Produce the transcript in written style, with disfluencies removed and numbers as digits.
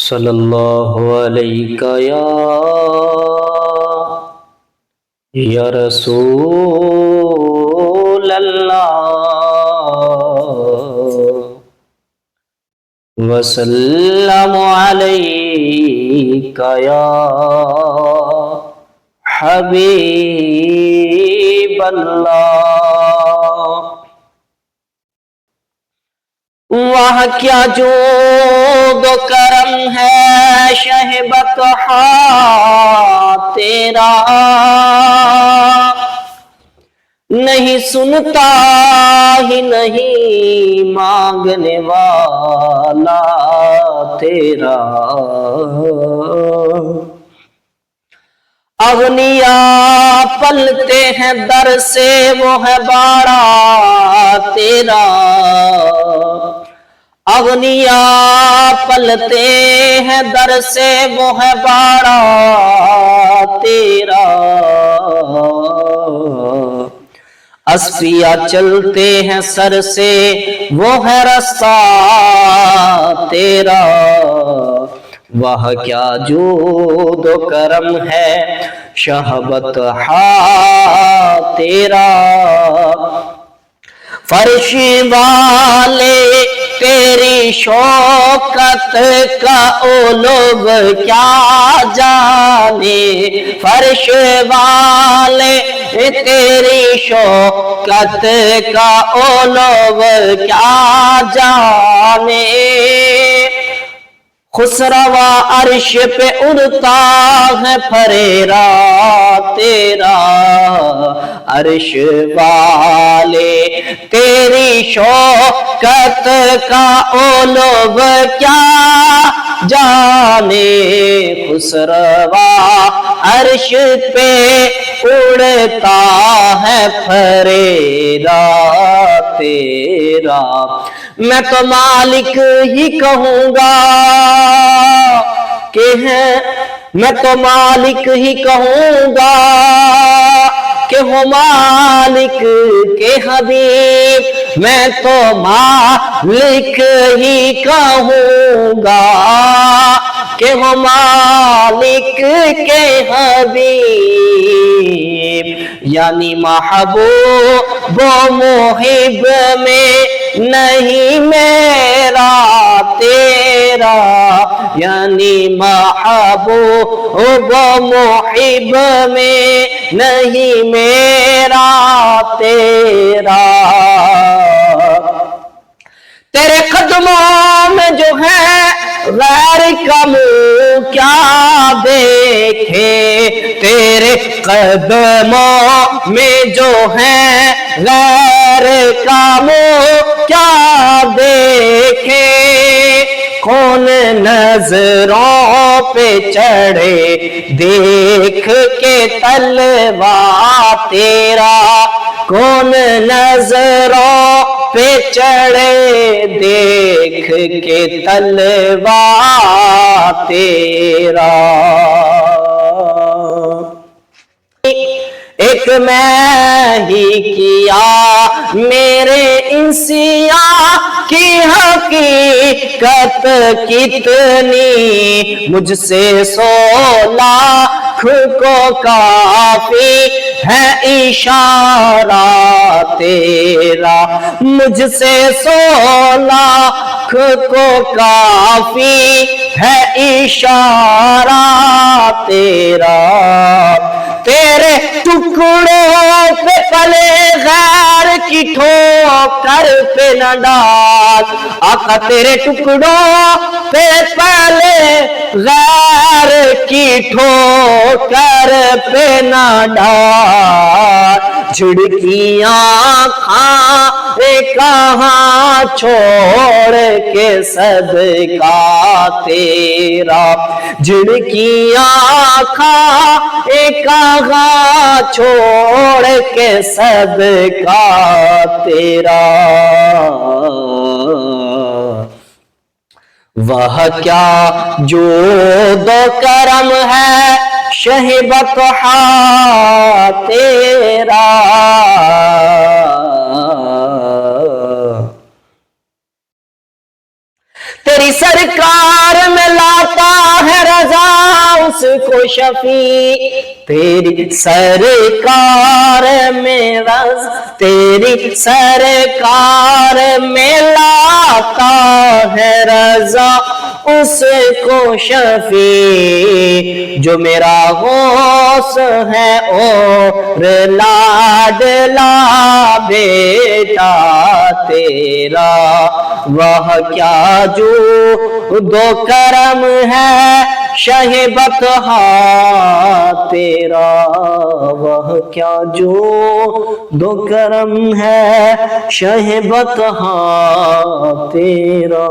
صلی اللہ علیہ یا رسول اللہ وسلم علیک یا حبیب اللہ۔ وہاں کیا جود و کرم ہے شہ بطحا تیرا، نہیں سنتا ہی نہیں مانگنے والا تیرا۔ اغنیاء پلتے ہیں در سے وہ ہے باڑا تیرا، اغنیاء پلتے ہیں در سے وہ ہے باڑا تیرا۔ اصفیاء چلتے ہیں سر سے وہ ہے رستہ تیرا۔ وہ کیا جود و کرم ہے شہ بطحا تیرا۔ فرش والے تیری شوکت کا او لوگ کیا جانے، فرش والے تیری شوکت کا او لوگ کیا جانے۔ خسروا عرش پہ اڑتا ہے پھریرا تیرا، عرش والے تیری شوکت کا او لوگ کیا جانے۔ خسروا عرش پہ اڑتا ہے پھریرا تیرا۔ میں تو مالک ہی کہوں گا کہ ہے، میں تو مالک ہی کہوں گا کہ ہو مالک کے حبیب، میں تو مالک ہی کہوں گا کہ ہو مالک کے حبیب۔ یعنی محبوب و محب میں نہیں میرا تیرا، یعنی محبوب و محب میں نہیں میرا تیرا۔ تیرے قدموں میں جو ہے غیر کا منہ کیا دیکھے، تیرے قدموں میں جو ہے غیر کا منہ کیا دیکھے۔ کون نظروں پہ چڑھے دیکھ کے تلوا تیرا، کون نظروں پہ چڑھے دیکھ کے تلوا تیرا۔ ایک میں ہی کیا میرے انسیاں کی حقیقت کتنی، مجھ سے 100 لاکھ کو کافی ہے اشارہ تیرا، مجھ سے 100 لاکھ کو کافی ہے اشارہ تیرا۔ تیرے ٹکڑوں پہ پلے غیر کی ٹھوکر پہ نہ ڈال، آقا تیرے ٹکڑوں پہ پلے غیر کی ٹھوکر پہ نہ ڈال۔ جھڑکیاں کھائے کہاں چھوڑ کے صدقہ تیرا، جھڑکیاں کھائے کہاں چھوڑ کے صدقہ تیرا۔ وہ کیا جود و کرم ہے شہ بطحا تیرا۔ تیری سرکار میں لاتا اس کو شفیع تیری سرکار میں تیری سرکار میں لاتا ہے رضا اس کو شفیع جو میرا غوث ہے اور لاڈلا بیٹا تیرا وہ کیا جو دو کرم ہے شہ بطحا تیرا وہ کیا جو دو کرم ہے شہ بطحا تیرا